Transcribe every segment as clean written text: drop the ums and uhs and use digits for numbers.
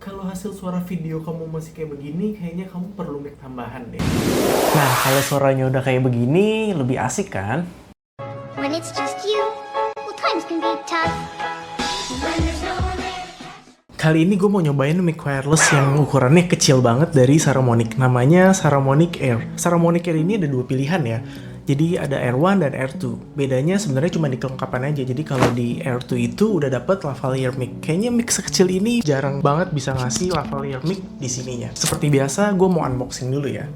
Kalau hasil suara video kamu masih kayak begini, kayaknya kamu perlu mic tambahan deh. Nah, kalau suaranya udah kayak begini, lebih asik kan? When it's just you, well, times can be tough. When there's no one there. Kali ini gue mau nyobain mic wireless yang ukurannya kecil banget dari Saramonic. Namanya Saramonic Air. Saramonic Air ini ada dua pilihan ya. Jadi ada Air 1 dan Air 2. Bedanya sebenarnya cuma di kelengkapan aja. Jadi kalau di Air 2 itu udah dapet lavalier mic. Kayaknya mic sekecil ini jarang banget bisa ngasih lavalier mic di sininya. Seperti biasa, gue mau unboxing dulu ya.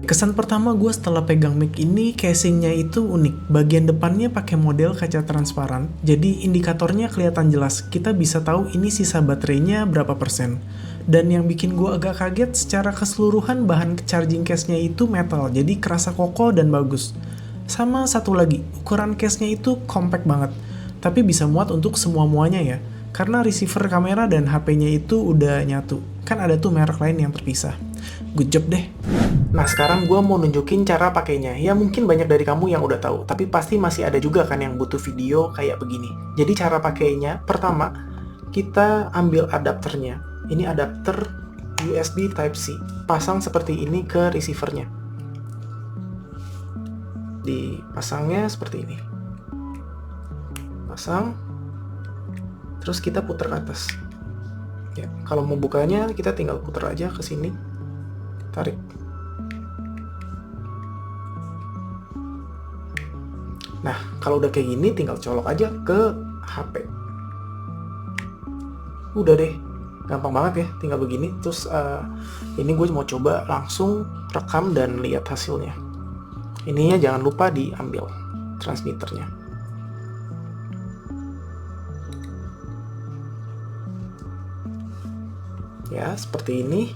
Kesan pertama gue setelah pegang mic ini, casingnya itu unik. Bagian depannya pakai model kaca transparan, jadi indikatornya kelihatan jelas. Kita bisa tahu ini sisa baterainya berapa persen. Dan yang bikin gue agak kaget, secara keseluruhan bahan charging case-nya itu metal, jadi kerasa kokoh dan bagus. Sama satu lagi, ukuran case-nya itu compact banget, tapi bisa muat untuk semua-muanya ya. Karena receiver kamera dan HP-nya itu udah nyatu. Kan ada tuh merek lain yang terpisah. Good job deh. Nah, sekarang gue mau nunjukin cara pakainya. Ya mungkin banyak dari kamu yang udah tahu, tapi pasti masih ada juga kan yang butuh video kayak begini. Jadi cara pakainya, pertama, kita ambil adapternya. Ini adapter USB Type-C. Pasang seperti ini ke receivernya. Dipasangnya seperti ini. Pasang. Terus kita putar ke atas. Ya, kalau mau bukanya, kita tinggal putar aja ke sini. Tarik. Nah, kalau udah kayak gini tinggal colok aja ke HP. Udah deh, gampang banget ya, tinggal begini. Terus ini gue mau coba langsung rekam dan lihat hasilnya. Ininya jangan lupa diambil transmitternya. Ya, seperti ini.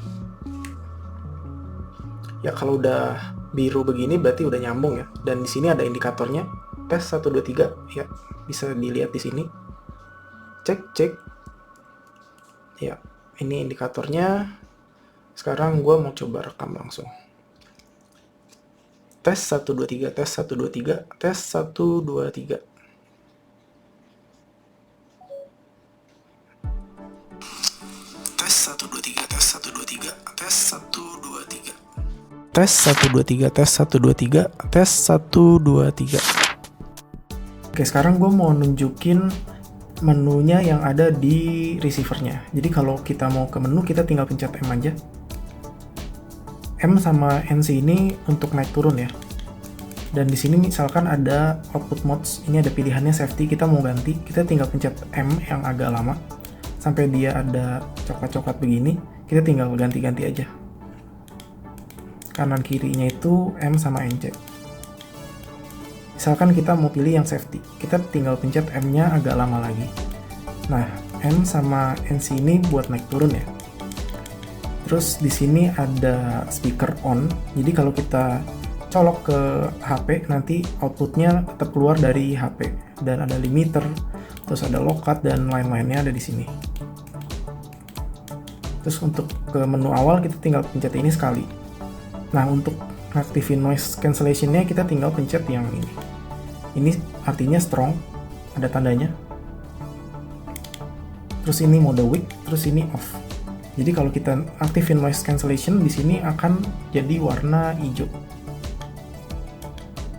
Ya, kalau udah biru begini berarti udah nyambung ya. Dan di sini ada indikatornya. Tes 1 2 3 ya, bisa dilihat di sini. Cek. Ya, ini indikatornya. Sekarang gue mau coba rekam langsung. Tes 1 2 3, tes 1 2 3, tes 1 2 3. Tes 1 2 3, tes 1 2 3, tes 1 2 3. Tes 1 2 3, tes 1 2 3, tes 1 2 3. Oke, sekarang gue mau nunjukin menunya yang ada di receivernya. Jadi kalau kita mau ke menu, kita tinggal pencet M aja. M sama NC ini untuk naik turun ya. Dan di sini misalkan ada output modes, ini ada pilihannya safety, kita mau ganti, kita tinggal pencet M yang agak lama sampai dia ada coklat-coklat begini, kita tinggal ganti-ganti aja. Kanan kirinya itu M sama NC. Misalkan kita mau pilih yang safety, kita tinggal pencet M-nya agak lama lagi. Nah, M sama NC ini buat naik turun ya. Terus di sini ada speaker on, jadi kalau kita colok ke HP, nanti outputnya tetap keluar dari HP. Dan ada limiter, terus ada low-cut, dan lain-lainnya ada di sini. Terus untuk ke menu awal, kita tinggal pencet ini sekali. Nah, untuk aktifin noise cancellation-nya, kita tinggal pencet yang ini. Ini artinya strong, ada tandanya. Terus ini mode weak, terus ini off. Jadi kalau kita aktifin noise cancellation, di sini akan jadi warna hijau.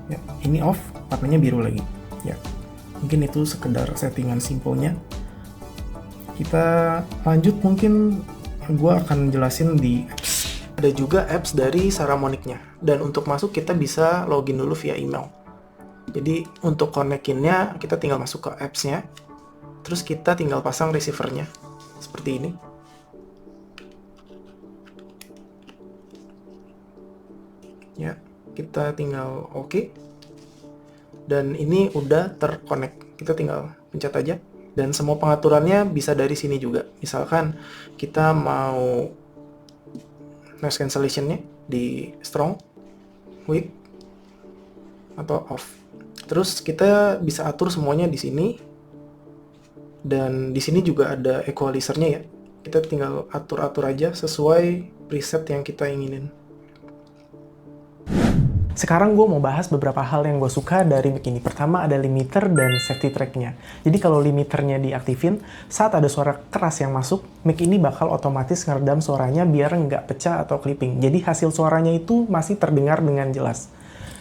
Ya, ini off, warnanya biru lagi. Ya, mungkin itu sekedar settingan simpelnya. Kita lanjut, mungkin gue akan jelasin di apps. ada juga apps dari Saramonic-nya. Dan untuk masuk kita bisa login dulu via email. Jadi untuk connect-innya kita tinggal masuk ke apps-nya, terus kita tinggal pasang receiver-nya seperti ini. Ya, kita tinggal oke. Dan ini udah terconnect. Kita tinggal pencet aja. Dan semua pengaturannya bisa dari sini juga. Misalkan kita mau noise cancellation-nya di strong, weak, atau off. Terus kita bisa atur semuanya di sini. Dan di sini juga ada equalizer-nya ya. Kita tinggal atur-atur aja sesuai preset yang kita inginin. Sekarang gue mau bahas beberapa hal yang gue suka dari mic ini. Pertama ada limiter dan safety track-nya. Jadi kalau limiternya diaktifin, saat ada suara keras yang masuk, mic ini bakal otomatis ngeredam suaranya biar nggak pecah atau clipping. Jadi hasil suaranya itu masih terdengar dengan jelas.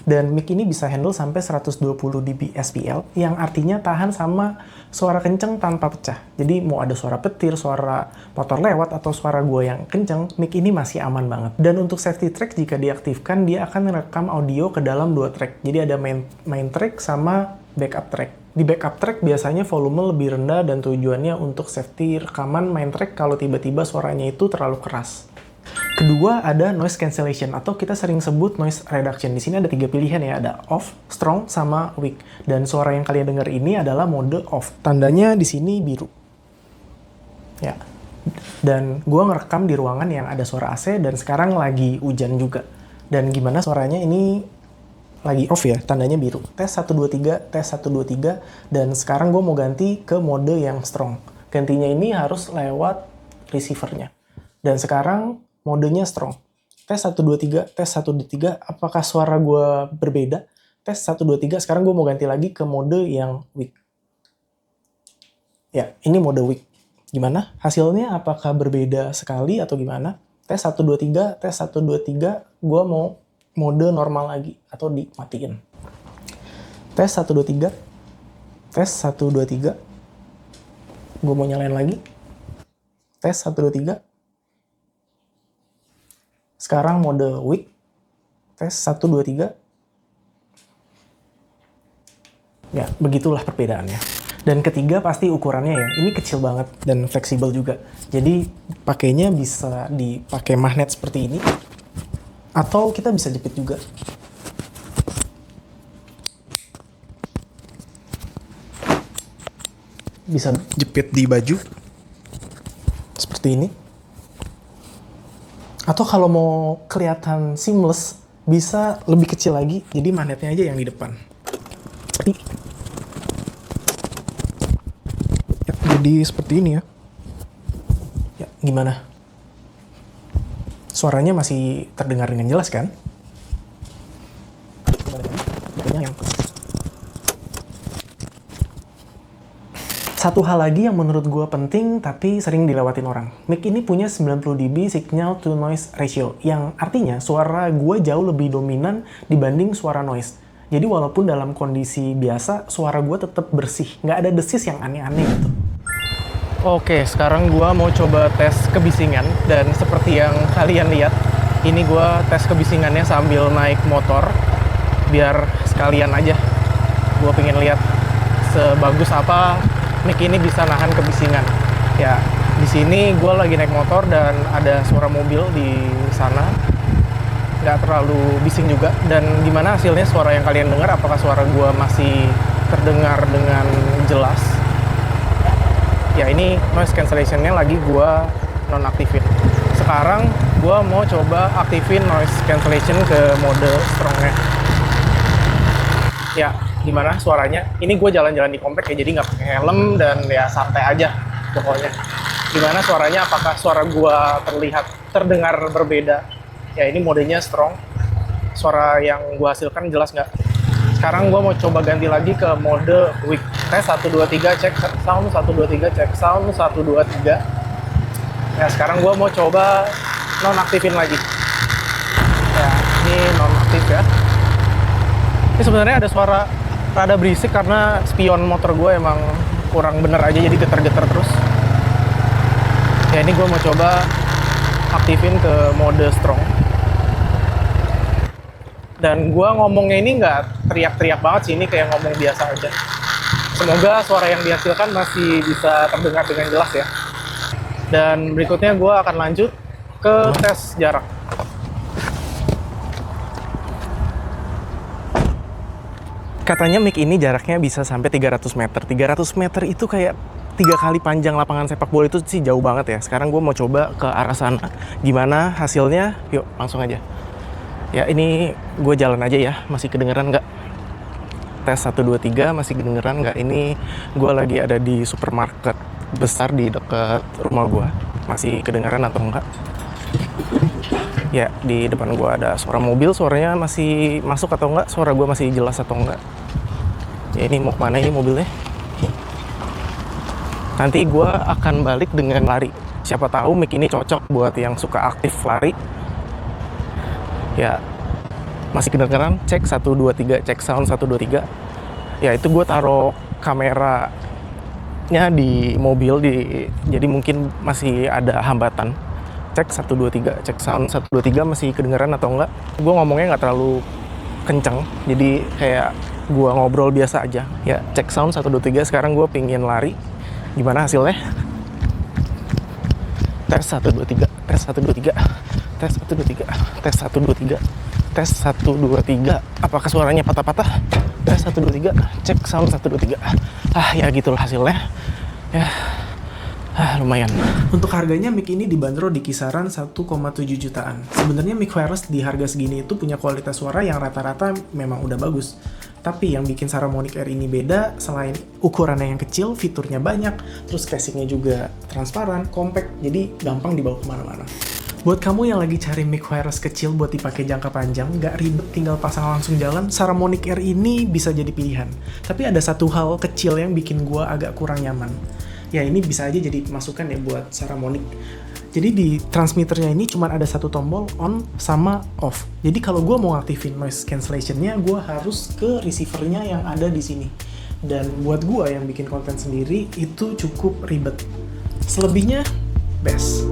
Dan mic ini bisa handle sampai 120 dB SPL, yang artinya tahan sama suara kenceng tanpa pecah. Jadi mau ada suara petir, suara motor lewat, atau suara gue yang kenceng, mic ini masih aman banget. Dan untuk safety track jika diaktifkan, dia akan merekam audio ke dalam 2 track. Jadi ada main track sama backup track. Di backup track biasanya volume lebih rendah dan tujuannya untuk safety rekaman main track kalau tiba-tiba suaranya itu terlalu keras. Kedua ada noise cancellation atau kita sering sebut noise reduction. Di sini ada 3 pilihan ya, ada off, strong, sama weak. Dan suara yang kalian dengar ini adalah mode off. Tandanya di sini biru. Ya. Dan gua ngerekam di ruangan yang ada suara AC dan sekarang lagi hujan juga. Dan gimana suaranya ini lagi off ya, tandanya biru. Tes 1 2 3, tes 1 2 3 dan sekarang gua mau ganti ke mode yang strong. Gantinya ini harus lewat receiver-nya. Dan sekarang modenya strong. Tes 1, 2, 3, tes 1, 2, 3, apakah suara gue berbeda? Tes 1, 2, 3, sekarang gue mau ganti lagi ke mode yang weak. Ya, ini mode weak. Gimana? Hasilnya apakah berbeda sekali atau gimana? Tes 1, 2, 3, tes 1, 2, 3, gue mau mode normal lagi atau dimatiin. Tes 1, 2, 3, tes 1, 2, 3, gue mau nyalain lagi. Tes 1, 2, 3, sekarang mode weak, tes 1, 2, 3. Ya, begitulah perbedaannya. Dan ketiga pasti ukurannya ya, ini kecil banget dan fleksibel juga. Jadi pakainya bisa dipakai magnet seperti ini, atau kita bisa jepit juga. Bisa jepit di baju, seperti ini. Atau kalau mau kelihatan seamless, bisa lebih kecil lagi, jadi magnetnya aja yang di depan. Ya, jadi seperti ini ya. Ya, gimana? Suaranya masih terdengar dengan jelas kan? Satu hal lagi yang menurut gue penting tapi sering dilewatin orang. Mic ini punya 90 dB signal to noise ratio, yang artinya suara gue jauh lebih dominan dibanding suara noise. Jadi walaupun dalam kondisi biasa, suara gue tetap bersih, nggak ada desis yang aneh-aneh gitu. Oke, sekarang gue mau coba tes kebisingan, dan seperti yang kalian lihat, ini gue tes kebisingannya sambil naik motor, biar sekalian aja. Gue pengen lihat sebagus apa mic ini bisa nahan kebisingan. Ya, di sini gue lagi naik motor dan ada suara mobil di sana. Nggak terlalu bising juga. Dan gimana hasilnya suara yang kalian dengar? Apakah suara gue masih terdengar dengan jelas? Ya, ini noise cancellation-nya lagi gue nonaktifin. Sekarang gue mau coba aktifin noise cancellation ke mode strong-nya. Ya, gimana suaranya? Ini gue jalan-jalan di komplek ya, jadi nggak pakai helm dan ya santai aja pokoknya. Gimana suaranya? Apakah suara gue terdengar berbeda? Ya, ini modenya strong. Suara yang gue hasilkan jelas nggak? Sekarang gue mau coba ganti lagi ke mode weak. Tes 1, 2, 3, cek sound, 1, 2, 3, cek sound, 1, 2, 3. Ya, sekarang gue mau coba nonaktifin lagi. Ya, ini nonaktif ya. Ini sebenarnya ada suara rada berisik karena spion motor gue emang kurang bener aja, jadi getar-getar terus. Ya, ini gue mau coba aktifin ke mode strong. Dan gue ngomongnya ini nggak teriak-teriak banget sih, ini kayak ngomong biasa aja. Semoga suara yang dihasilkan masih bisa terdengar dengan jelas ya. Dan berikutnya gue akan lanjut ke tes jarak. Katanya mic ini jaraknya bisa sampai 300 meter. 300 meter itu kayak 3 kali panjang lapangan sepak bola, itu sih jauh banget ya. Sekarang gue mau coba ke arah sana. Gimana hasilnya? Yuk, langsung aja. Ya, ini gue jalan aja ya. Masih kedengeran nggak? Tes 1, 2, 3, masih kedengeran nggak? Ini gue lagi ada di supermarket besar di dekat rumah gue. Masih kedengeran atau enggak? Ya, di depan gue ada suara mobil, suaranya masih masuk atau enggak? Suara gue masih jelas atau enggak? Ya, ini mau kemana ini mobilnya? Nanti gue akan balik dengan lari. Siapa tahu mic ini cocok buat yang suka aktif lari. Ya, masih kedengeran? Cek 1, 2, 3, cek sound 1, 2, 3. Ya, itu gue taruh kameranya di mobil, jadi mungkin masih ada hambatan. Cek 1, 2, 3, cek sound 1, 2, 3, masih kedengeran atau enggak. Gue ngomongnya nggak terlalu kenceng, jadi kayak gue ngobrol biasa aja. Ya, cek sound 1, 2, 3, sekarang gue pingin lari. Gimana hasilnya? Tes 1, 2, 3, tes 1, 2, 3, tes 1, 2, 3, tes 1, 2, 3, tes 1, 2, 3. Apakah suaranya patah-patah? Tes 1, 2, 3, cek sound 1, 2, 3. Ya gitulah hasilnya. Ya, lumayan. Untuk harganya mic ini dibanderol di kisaran 1,7 jutaan. Sebenarnya mic wireless di harga segini itu punya kualitas suara yang rata-rata memang udah bagus. Tapi yang bikin Saramonic Air ini beda, selain ukurannya yang kecil, fiturnya banyak, terus casingnya juga transparan, compact, jadi gampang dibawa kemana-mana. Buat kamu yang lagi cari mic wireless kecil buat dipakai jangka panjang, nggak ribet tinggal pasang langsung jalan, Saramonic Air ini bisa jadi pilihan. Tapi ada satu hal kecil yang bikin gua agak kurang nyaman. Ya, ini bisa aja jadi masukan ya buat Saramonic. Jadi di transmitternya ini cuma ada satu tombol on sama off. Jadi kalau gue mau aktifin noise cancellation-nya, gue harus ke receiver-nya yang ada di sini. Dan buat gue yang bikin konten sendiri, itu cukup ribet. Selebihnya, best.